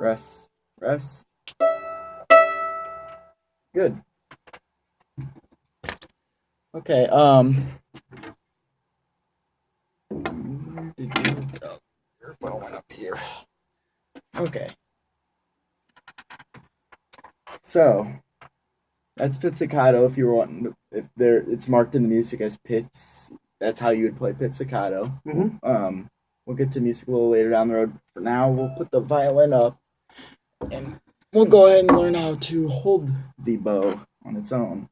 Rest. Rest. Good. Okay, where did you go? Your bow went up here. Okay. So, that's pizzicato if you want, if there, it's marked in the music as pizz. That's how you would play pizzicato. We'll get to music a little later down the road. For now, we'll put the violin up, and we'll go ahead and learn how to hold the bow on its own.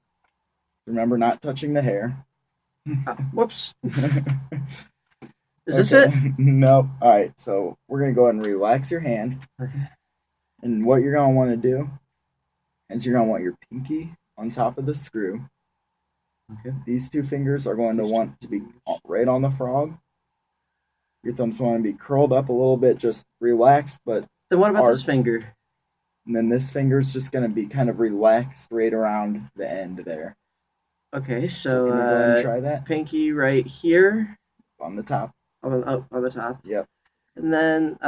Remember, not touching the hair. Whoops. Is this it? Nope. All right, so we're going to go ahead and relax your hand. Okay. And what you're going to want to do is you're going to want your pinky on top of the screw. Okay. These two fingers are going to want to be right on the frog. Your thumbs want to be curled up a little bit, just relaxed, but Then what about this arched. finger? And then this finger's just going to be kind of relaxed right around the end there. Okay, So can you go ahead and try that? Pinky right here On the top. on the top. Yep. And then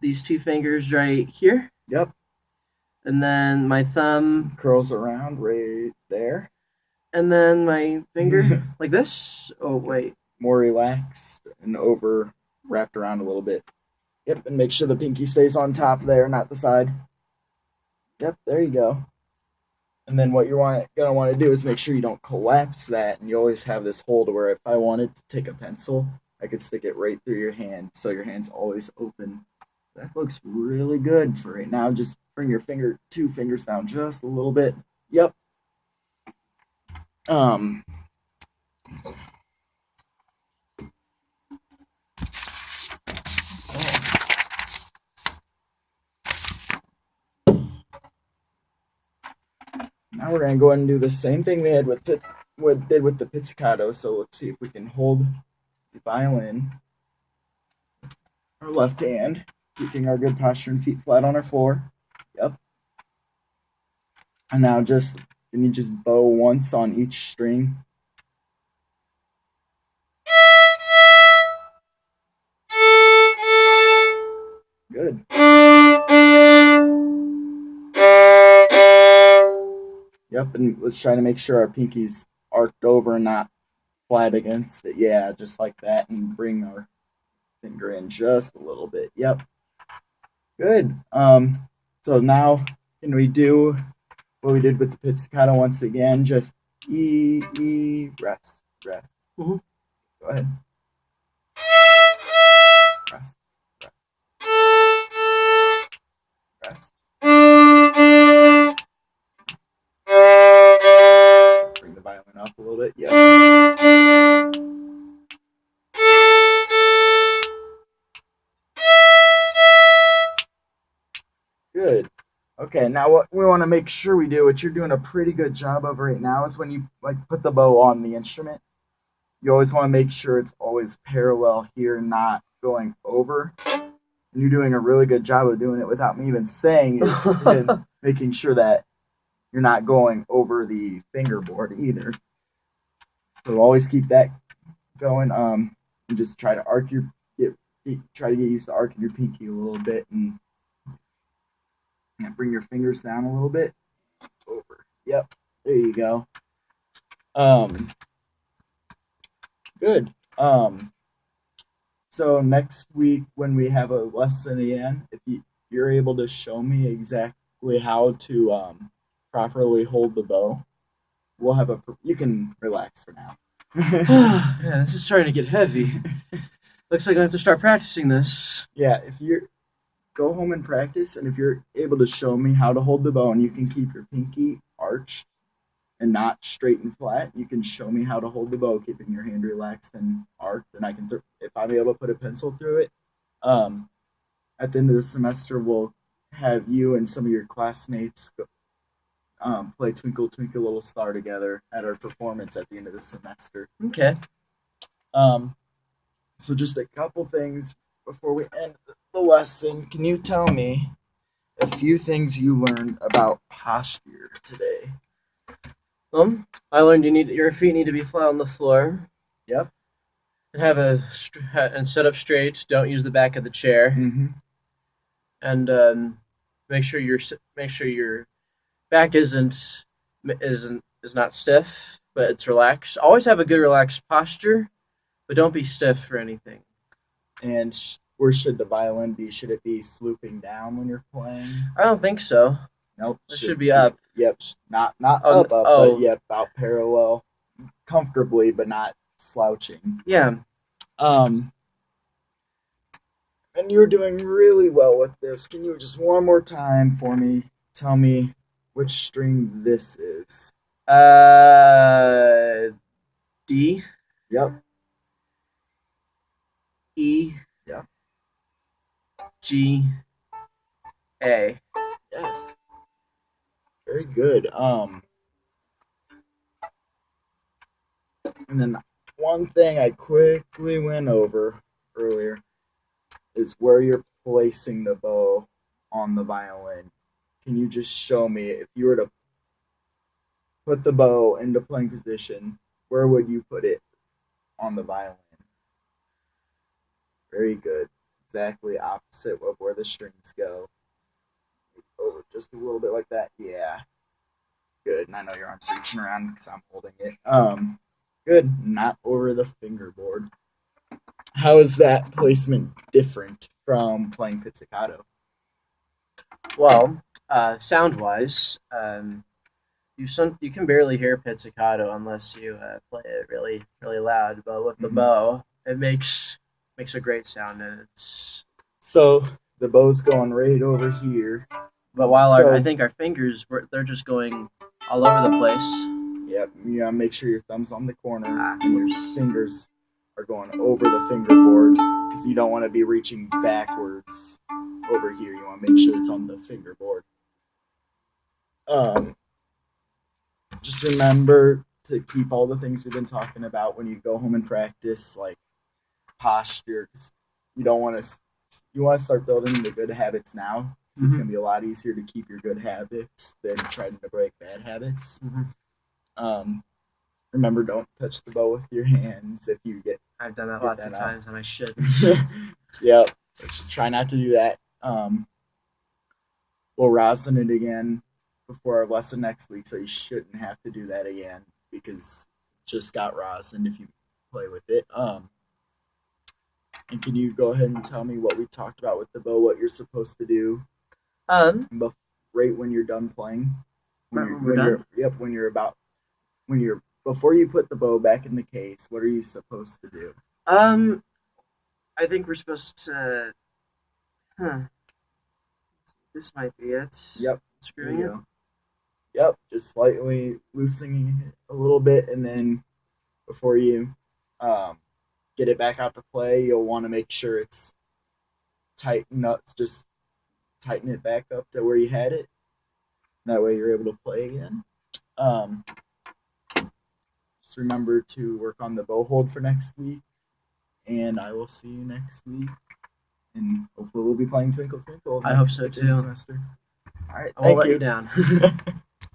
these two fingers right here. Yep. And then my thumb. Curls around right there. And then my finger like this. Oh, wait. More relaxed and over wrapped around a little bit. Yep, and make sure the pinky stays on top there, not the side. Yep, there you go. And then what you're gonna want to do is make sure you don't collapse that, and you always have this hold where if I wanted to take a pencil, I could stick it right through your hand, so your hand's always open. That looks really good for right now. Just bring your two fingers down just a little bit. Yep. Now we're gonna go ahead and do the same thing we had with the pizzicato. So let's see if we can hold the violin, our left hand, keeping our good posture and feet flat on our floor. Yep. And now you just bow once on each string. Good. Yep, and let's try to make sure our pinky's arced over and not flat against it. Yeah, just like that, and bring our finger in just a little bit. Yep. Good. So now can we do what we did with the pizzicato once again? Just E, rest, rest. Mm-hmm. Go ahead. Rest, rest, rest. Bring the violin up a little bit. Yeah. Good. Okay, now what we want to make sure we do, which you're doing a pretty good job of right now, is when you put the bow on the instrument, you always want to make sure it's always parallel here, not going over. And you're doing a really good job of doing it without me even saying it, and making sure that you're not going over the fingerboard either. So always keep that going. And just try to try to get used to arcing your pinky a little bit, and bring your fingers down a little bit. Over. Yep. There you go. Good. So next week when we have a lesson again, if you're able to show me exactly how to properly hold the bow, we'll have you can relax for now. Yeah, this is starting to get heavy. Looks like I have to start practicing this. Yeah, if you go home and practice, and if you're able to show me how to hold the bow and you can keep your pinky arched and not straight and flat, you can show me how to hold the bow, keeping your hand relaxed and arched, and I can, if I'm able to put a pencil through it, at the end of the semester, we'll have you and some of your classmates play Twinkle Twinkle Little Star together at our performance at the end of the semester. Okay. So just a couple things before we end the lesson. Can you tell me a few things you learned about posture today? I learned your feet need to be flat on the floor. Yep. And and sit up straight. Don't use the back of the chair. Mm-hmm. and make sure your back is not stiff, but it's relaxed. Always have a good relaxed posture, but don't be stiff for anything. And where should the violin be? Should it be slooping down when you're playing? I don't think so. Nope. It should be up. Yep. Not Oh, up, but yep, about parallel, comfortably, but not slouching. Yeah. And you're doing really well with this. Can you just one more time for me tell me which string this is? D. Yep. E. Yep. G. A. Yes. Very good. And then one thing I quickly went over earlier is where you're placing the bow on the violin. Can you just show me if you were to put the bow into playing position, where would you put it on the violin? Very good. Exactly opposite of where the strings go. Oh, just a little bit like that. Yeah. Good. And I know your arm's reaching around because I'm holding it. Good. Not over the fingerboard. How is that placement different from playing pizzicato? Well, sound wise, you can barely hear pizzicato unless you play it really really loud. But with the bow, it makes a great sound, and it's so the bow's going right over here. But while I think our fingers they're just going all over the place. Yep, you gotta make sure your thumb's on the corner and your fingers are going over the fingerboard because you don't want to be reaching backwards over here. You want to make sure it's on the fingerboard. Just remember to keep all the things we've been talking about when you go home and practice, like posture. Cause you want to start building the good habits now. Because it's going to be a lot easier to keep your good habits than trying to break bad habits. Remember, don't touch the bow with your hands if you get. I've done that lots of times, and I shouldn't. Yep. Try not to do that. We'll rosin it again before our lesson next week, so you shouldn't have to do that again because it just got rosin if you play with it. And can you go ahead and tell me what we talked about with the bow, what you're supposed to do right when you're done playing? Before you put the bow back in the case, what are you supposed to do? I think we're supposed to. This might be it. Yep. Screwing it. Yep. Just slightly loosening it a little bit, and then before you get it back out to play, you'll want to make sure it's tighten up. Just tighten it back up to where you had it. That way, you're able to play again. Just remember to work on the bow hold for next week, and I will see you next week. And hopefully we'll be playing Twinkle Twinkle. I hope so too. Semester. All right, I won't let you down.